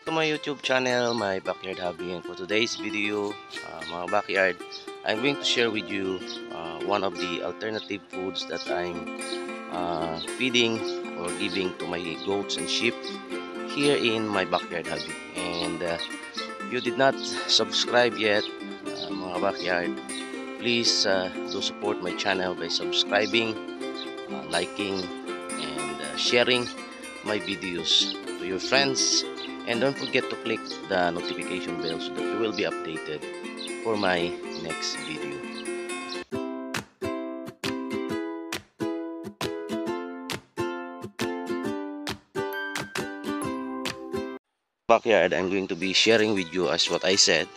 To my YouTube channel, my backyard hobby, and for today's video, mga backyard, I'm going to share with you one of the alternative foods that I'm feeding or giving to my goats and sheep here in my backyard hobby. And you did not subscribe yet, mga backyard, please do support my channel by subscribing, liking, and sharing my videos to your friends. And don't forget to click the notification bell so that you will be updated for my next video. Backyard, I'm going to be sharing with you, as what I said,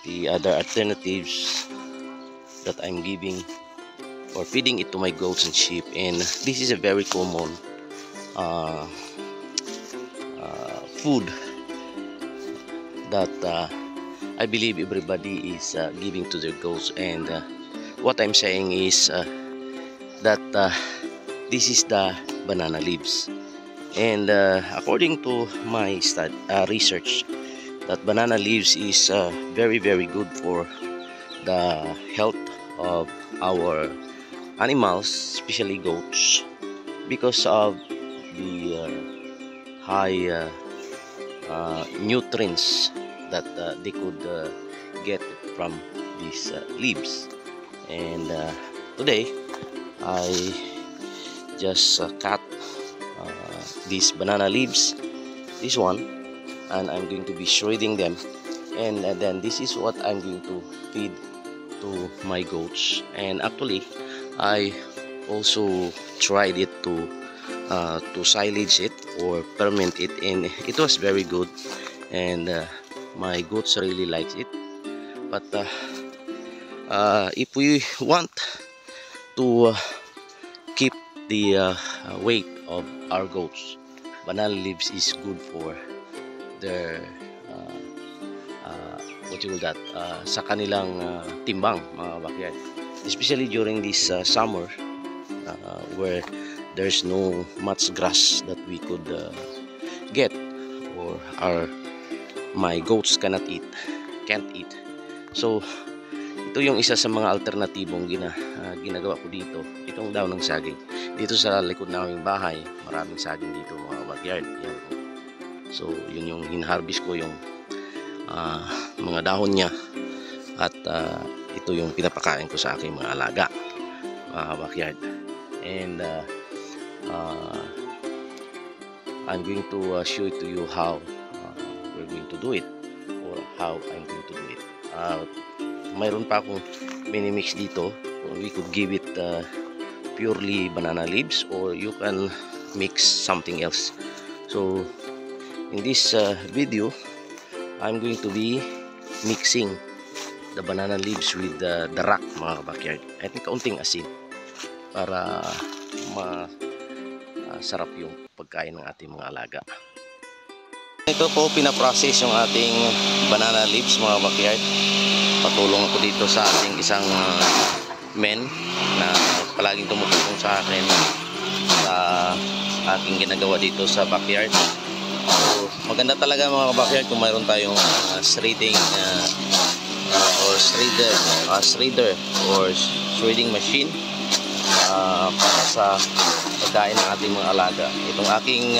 the other alternatives that I'm giving or feeding it to my goats and sheep. And this is a very common food that I believe everybody is giving to their goats. And what I'm saying is that this is the banana leaves. And according to my research, that banana leaves is very good for the health of our animals, especially goats, because of the high nutrients that they could get from these leaves. And today I just cut these banana leaves, this one, and I'm going to be shredding them, and then this is what I'm going to feed to my goats. And actually I also tried it to silage it or ferment it, and it was very good, and my goats really likes it. But if we want to keep the weight of our goats, banana leaves is good for their what you call that, sa kanilang timbang, mga backyard, especially during this summer where there's no much grass that we could get, or my goats can't eat. So ito yung isa sa mga alternatibong ginagawa ko dito. Itong daw ng saging dito sa likod naming bahay, maraming saging dito, mga backyard. Yan. So yun yung hinharvest ko, yung mga dahon niya, at ito yung pinapakain ko sa aking mga alaga, mga backyard. And I'm going to show it to you how we're going to do it, or how I'm going to do it. Mayroon pa akong mini-mix dito. We could give it purely banana leaves, or you can mix something else. So in this video, I'm going to be mixing the banana leaves with the rock, mga backyard. I think kaunting asin para sarap yung pagkain ng ating mga alaga. Ito po, pinaprocess yung ating banana leaves, mga backyard. Patulong ako dito sa ating isang men na palaging tumutulong sa akin sa aking ginagawa dito sa backyard. So maganda talaga, mga backyard, kung mayroon tayong shredding or shredding machine para sa pagkain ng ating mga alaga. Itong aking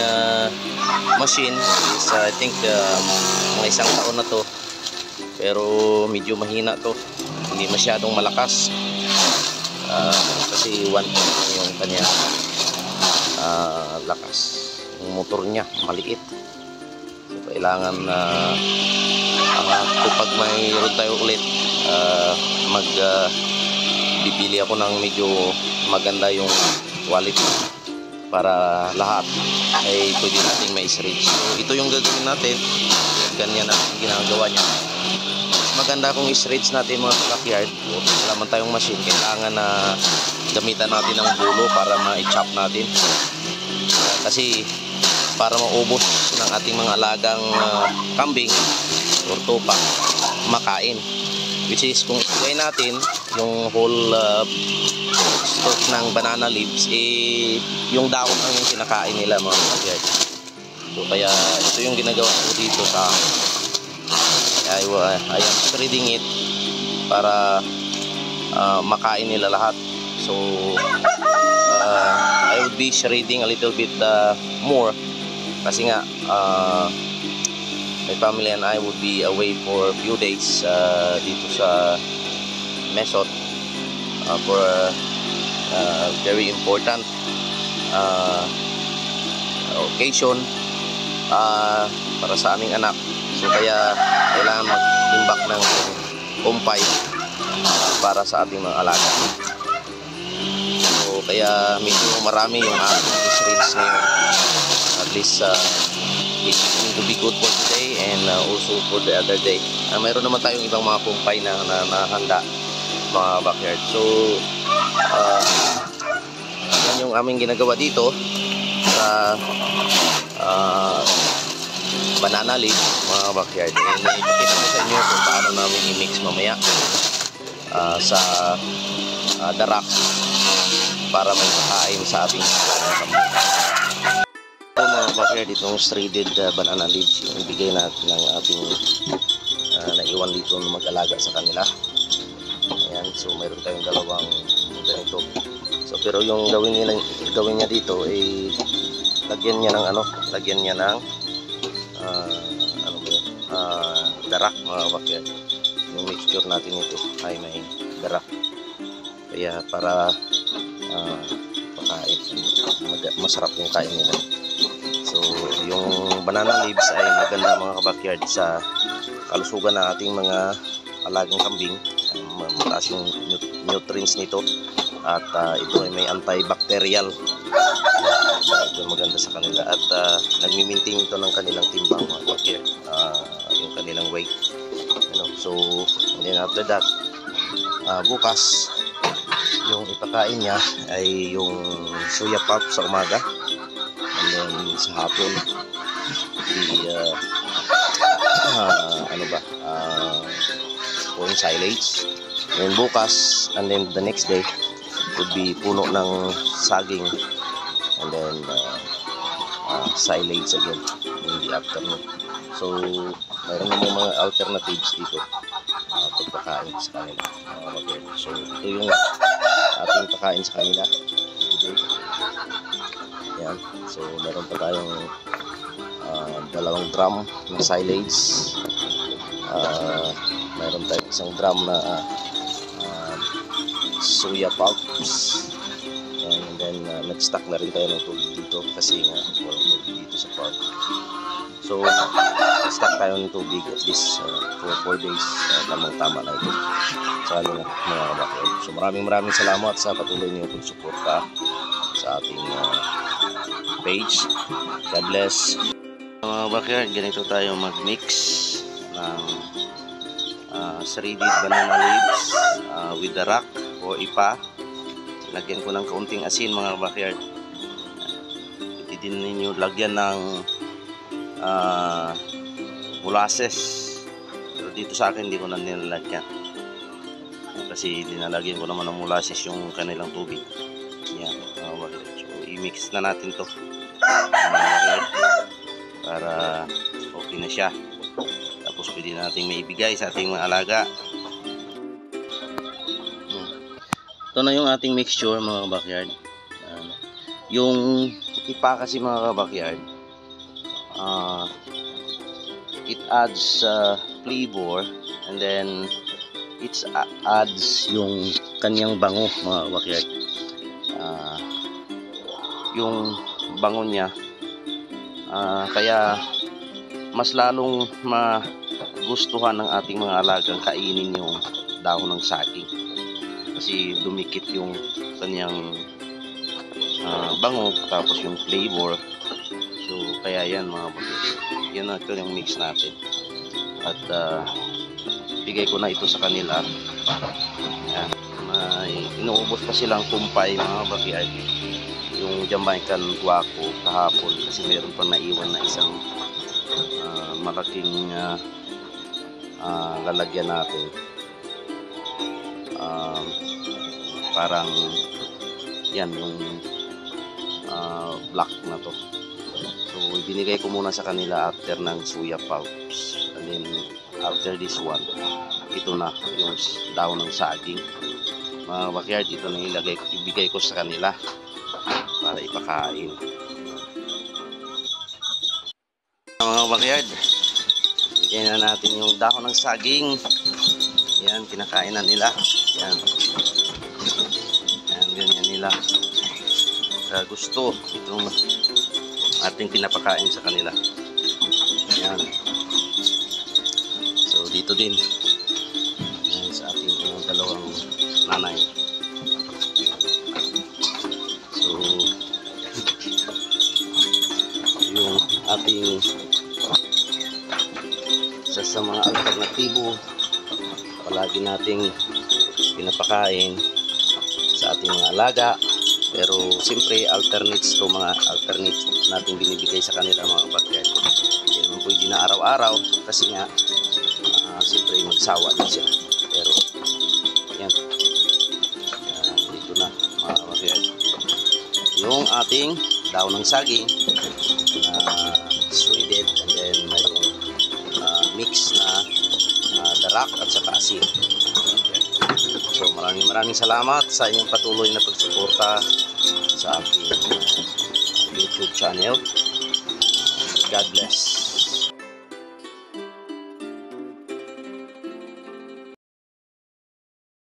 machine is I think mga isang taon na to, pero medyo mahina to, hindi masyadong malakas, kasi 1 yung kanya lakas. Yung motor niya maliit, so kailangan kapag mayroon tayo ulit, bibili ako ng medyo maganda yung quality para lahat ay pwede nating ma-shred. So ito yung gagawin natin, ganyan na ginagawa niya. Maganda kung i-shreds natin, mga backyard. Wala man tayong machine, kailangan na gamitan natin ng bulo para ma-chop natin, kasi para maubos ng ating mga alagang kambing or tupa makain, which is kung ilagay natin yung whole stalk ng banana leaves, yung dahon ang yung kinakain nila, mga backyard. So kaya ito yung ginagawa ko dito sa I am shredding it para makain nila lahat. So I would be shredding a little bit more kasi nga my family and I would be away for a few days dito sa Mesot for very important occasion para sa aming anak. So kaya kailangan mag-imbak ng kumpay para sa ating mga alaga. So kaya medyo marami yung ating reels ngayon. At least it's going to be good for today and also for the other day. Mayroon naman tayong ibang mga kumpay na handa mga backyard. So yan yung aming ginagawa dito sa banana leaf mga backyard. And ipakita ko sa inyo kung paano namin i-mix mamaya sa darak para may makain sa ating kambing. Ito mga backyard, itong shredded banana leaves yung ibigay natin ng ating naiwan dito na mag-alaga sa kanila. Ayan, so mayroon tayong dalawang ganito. So pero yung gawin niya dito ay lagyan niya ng darak mga backyard. Yung mixture natin ito ay may darak. Kaya para masarap yung kain nila. So yung banana leaves ay maganda mga backyard sa kalusugan ng ating mga alagang kambing. Mataas yung nutrients nito at ito ay may antibacterial. Ito maganda sa kanila at nagmi-maintain ito ng kanilang timbang mga backyard, yung kanilang weight. So and then after that bukas yung ipakain niya ay yung soya pulp sa umaga, and then sa hapon yung silage, and bukas and then the next day would be puno ng saging and then silage again in the afternoon. So mayroon naman mga alternatives dito pagpakain sa kanila. Okay. So ito yung ating pakain sa kanila today. Yan. So meron pa tayong dalawang drum na silage. Mayroon tayong isang drum na soya pulps. And then nag-stock na rin tayo ng tubig dito kasi nga walang tubig dito sa farm. So stock tayo ng tubig at least for 4 days. Tamang-tama na ito sa kanila mga kabakyan. So maraming salamat sa patuloy niyo pagsuporta sa ating page. God bless. Mga kabakyan, ganito tayo mag-mix ng shredded banana leaves with the rock o ipa. Lagyan ko ng kaunting asin mga backyard. Pwede din ninyo lagyan ng molasses. Pero dito sa akin hindi ko na nilalagyan. Kasi dinalagyan ko naman ng molasses yung kanilang tubig. Yan mga backyard. So i-mix na natin to mga backyard para okay na siya. Tapos pwede natin maibigay sa ating mga alaga. Ito na yung ating mixture mga backyard. Yung ipa kasi mga backyard, it adds flavor and then it adds yung kanyang bango mga backyard. Yung bango niya kaya mas lalong magustuhan ng ating mga alagang kainin yung dahon ng saging. Kasi dumikit yung kanyang bango tapos yung flavor. So kaya yan mga backyard, yan na ito yung mix natin at bigay ko na ito sa kanila. Yan. Inuubos pa silang kumpay mga backyard, yung Jamaican guaco kahapon kasi meron pa naiwan na isang malaking lalagyan natin. Parang yan yung black na to. So binigay ko muna sa kanila after ng suya pouch. And then after this one, ito na yung daon ng saging. Mga backyard, ito na ibigay ko sa kanila para ipakain. Mga backyard, bigyan na natin yung dahon ng saging. Yan, kinakain na nila. Yan. Yan, ganyan nila. Sa gusto, itong ating pinapakain sa kanila. Yan. So, dito din. Yan, sa ating dalawang nanay. So, yung ating isa sa mga alternatibo palagi nating pinapakain sa ating mga alaga, pero siyempre alternates to, mga alternate nating binibigay sa kanila mga backyard. Hindi naman pwede na araw-araw kasi nga siyempre magsawa din siya, pero yan, dito na mga backyard yung ating daon ng saging na shredded, and then mayroong mix na darak at saka asin. So maraming salamat sa inyong patuloy na pagsuporta sa aking YouTube channel. God bless.